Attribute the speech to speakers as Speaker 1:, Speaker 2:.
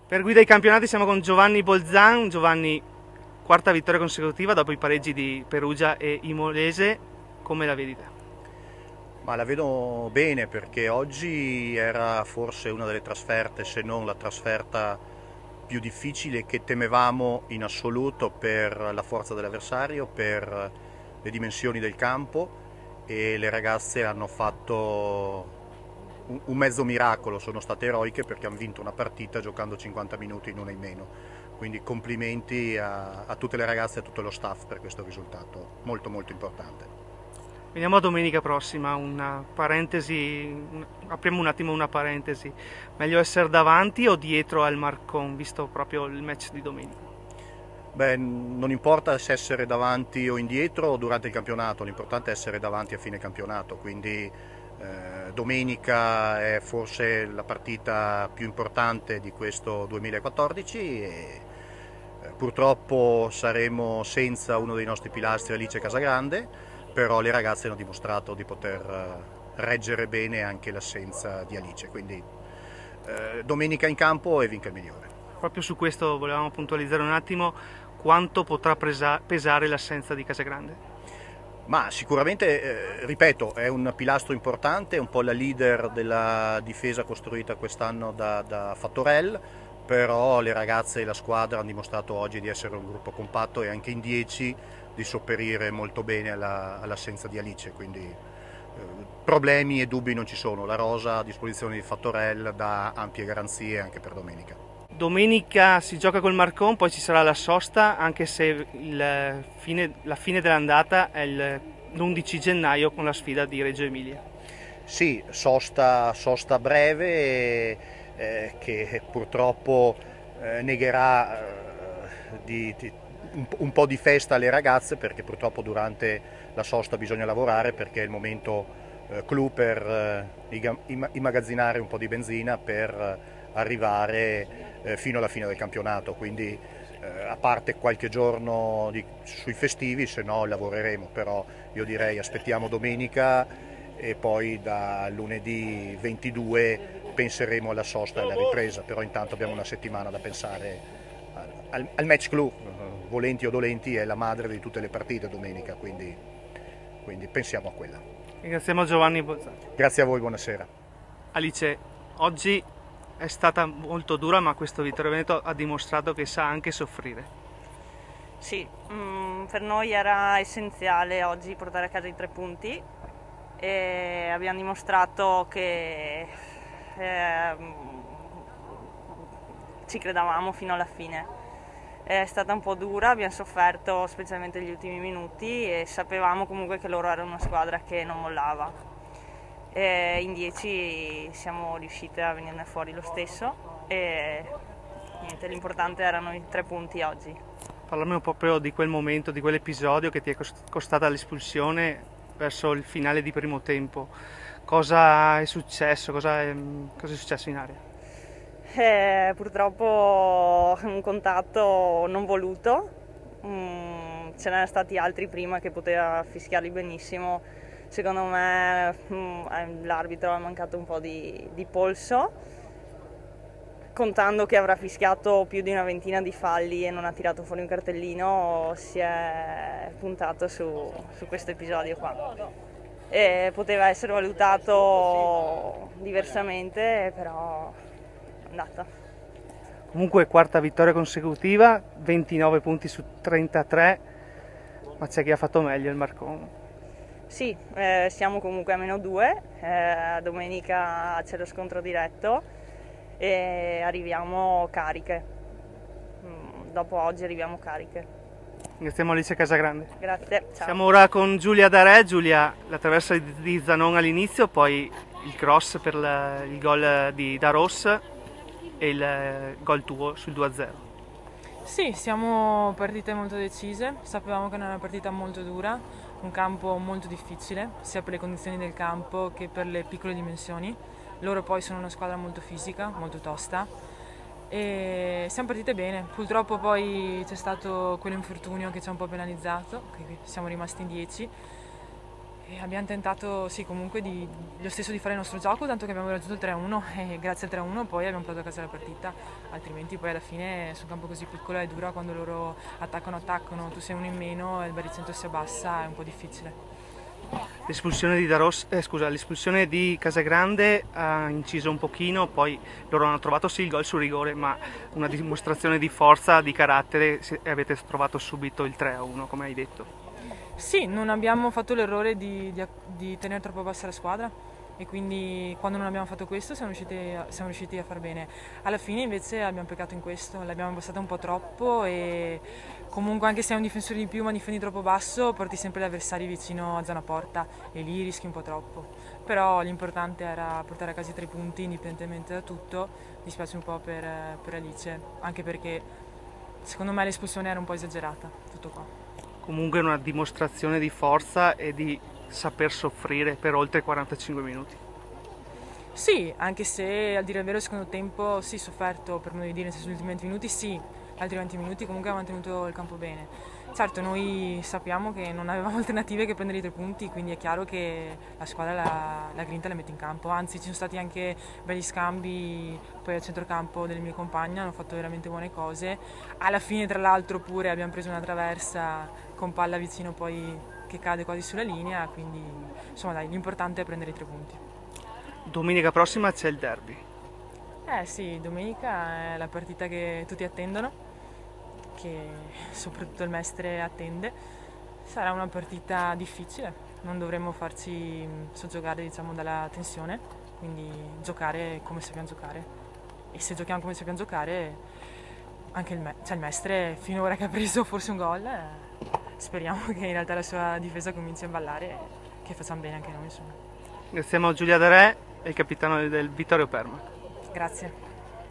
Speaker 1: Per guida i campionati siamo con Giovanni Bolzan. Giovanni, quarta vittoria consecutiva dopo i pareggi di Perugia e Imolese. Come la vedi te?
Speaker 2: Ma la vedo bene perché oggi era forse una delle trasferte, se non la trasferta più difficile che temevamo in assoluto per la forza dell'avversario, per le dimensioni del campo, e le ragazze hanno fatto un mezzo miracolo, sono state eroiche perché hanno vinto una partita giocando 50 minuti in una in meno. Quindi complimenti a tutte le ragazze e a tutto lo staff per questo risultato molto molto importante.
Speaker 1: Veniamo a domenica prossima, una parentesi, apriamo un attimo una parentesi. Meglio essere davanti o dietro al Marcon, visto proprio il match di domenica?
Speaker 2: Beh, non importa se essere davanti o indietro o durante il campionato, l'importante è essere davanti a fine campionato, quindi domenica è forse la partita più importante di questo 2014 e purtroppo saremo senza uno dei nostri pilastri, Alice Casagrande, però le ragazze hanno dimostrato di poter reggere bene anche l'assenza di Alice, quindi domenica in campo e vinca il migliore.
Speaker 1: Proprio su questo volevamo puntualizzare un attimo quanto potrà pesare l'assenza di Casagrande.
Speaker 2: Ma sicuramente, ripeto, è un pilastro importante, è un po' la leader della difesa costruita quest'anno da Fattorel, però le ragazze e la squadra hanno dimostrato oggi di essere un gruppo compatto e anche in 10 di sopperire molto bene all'assenza di Alice, quindi problemi e dubbi non ci sono, la rosa a disposizione di Fattorel dà ampie garanzie anche per domenica.
Speaker 1: Domenica si gioca col Marcon, poi ci sarà la sosta, anche se la fine dell'andata è l'11 gennaio con la sfida di Reggio Emilia.
Speaker 2: Sì, sosta breve che purtroppo negherà un po' di festa alle ragazze, perché purtroppo durante la sosta bisogna lavorare, perché è il momento clou per immagazzinare un po' di benzina per arrivare fino alla fine del campionato, quindi a parte qualche giorno sui festivi, se no lavoreremo, però io direi aspettiamo domenica e poi da lunedì 22 penseremo alla sosta e alla ripresa, però intanto abbiamo una settimana da pensare al match clou, volenti o dolenti è la madre di tutte le partite domenica, quindi pensiamo a quella.
Speaker 1: Ringraziamo Giovanni Bolzano.
Speaker 2: Grazie a voi, buonasera.
Speaker 1: Alice, oggi è stata molto dura, ma questo Vittorio Veneto ha dimostrato che sa anche soffrire.
Speaker 3: Sì, per noi era essenziale oggi portare a casa i 3 punti e abbiamo dimostrato che ci credevamo fino alla fine. È stata un po' dura, abbiamo sofferto specialmente gli ultimi minuti e sapevamo comunque che loro erano una squadra che non mollava. E in 10 siamo riusciti a venirne fuori lo stesso e niente, l'importante erano i 3 punti oggi.
Speaker 1: Parlami proprio di quel momento, di quell'episodio che ti è costata l'espulsione verso il finale di primo tempo. Cosa è successo? Cosa è successo in area?
Speaker 3: Purtroppo un contatto non voluto, ce n'erano stati altri prima che poteva fischiarli benissimo, secondo me l'arbitro ha mancato un po' di polso, contando che avrà fischiato più di una ventina di falli e non ha tirato fuori un cartellino, si è puntato su questo episodio qua. E poteva essere valutato diversamente, però è andata.
Speaker 1: Comunque quarta vittoria consecutiva, 29 punti su 33, ma c'è chi ha fatto meglio, il Marcon.
Speaker 3: Sì, siamo comunque a -2, domenica c'è lo scontro diretto e arriviamo cariche, dopo oggi arriviamo cariche.
Speaker 1: Ringraziamo Alice Casagrande.
Speaker 3: Grazie, ciao.
Speaker 1: Siamo ora con Giulia Darè. Giulia, la traversa di Zanon all'inizio, poi il cross per il gol di Daros e il gol tuo sul 2-0.
Speaker 4: Sì, siamo partite molto decise, sapevamo che era una partita molto dura, un campo molto difficile, sia per le condizioni del campo che per le piccole dimensioni. Loro poi sono una squadra molto fisica, molto tosta e siamo partite bene. Purtroppo poi c'è stato quell'infortunio che ci ha un po' penalizzato, siamo rimasti in 10 E abbiamo tentato sì, comunque lo stesso di fare il nostro gioco, tanto che abbiamo raggiunto il 3-1 e grazie al 3-1 poi abbiamo portato a casa la partita, altrimenti poi alla fine su un campo così piccolo è dura quando loro attaccano, tu sei uno in meno e il baricentro si abbassa, è un po' difficile.
Speaker 1: L'espulsione di Casagrande ha inciso un pochino, poi loro hanno trovato sì il gol su rigore, ma una dimostrazione di forza, di carattere, e avete trovato subito il 3-1, come hai detto.
Speaker 4: Sì, non abbiamo fatto l'errore di tenere troppo bassa la squadra e quindi quando non abbiamo fatto questo siamo riusciti a far bene. Alla fine invece abbiamo peccato in questo, l'abbiamo abbassata un po' troppo e comunque anche se hai un difensore di più ma difendi troppo basso porti sempre gli avversari vicino a zona porta e lì rischi un po' troppo. Però l'importante era portare a casa i 3 punti indipendentemente da tutto, dispiace un po' per Alice, anche perché secondo me l'espulsione era un po' esagerata, tutto qua.
Speaker 1: Comunque una dimostrazione di forza e di saper soffrire per oltre 45 minuti.
Speaker 4: Sì, anche se a dire il vero il secondo tempo sì, sofferto per modo di dire, sugli ultimi 20 minuti sì, altri 20 minuti comunque ha mantenuto il campo bene. Certo, noi sappiamo che non avevamo alternative che prendere i 3 punti, quindi è chiaro che la squadra la grinta la mette in campo, anzi ci sono stati anche belli scambi poi al centrocampo delle mie compagne, hanno fatto veramente buone cose. Alla fine tra l'altro pure abbiamo preso una traversa con palla vicino poi che cade quasi sulla linea, quindi insomma dai, l'importante è prendere i 3 punti.
Speaker 1: Domenica prossima c'è il derby.
Speaker 4: Sì, domenica è la partita che tutti attendono, che soprattutto il Mestre attende. Sarà una partita difficile, non dovremmo farci soggiogare diciamo, dalla tensione, quindi giocare come sappiamo giocare. E se giochiamo come sappiamo giocare, anche il Mestre finora che ha preso forse un gol, speriamo che in realtà la sua difesa cominci a ballare e che facciamo bene anche noi. Insomma.
Speaker 1: Ringraziamo Giulia De Re e il capitano del Vittorio Perma.
Speaker 4: Grazie.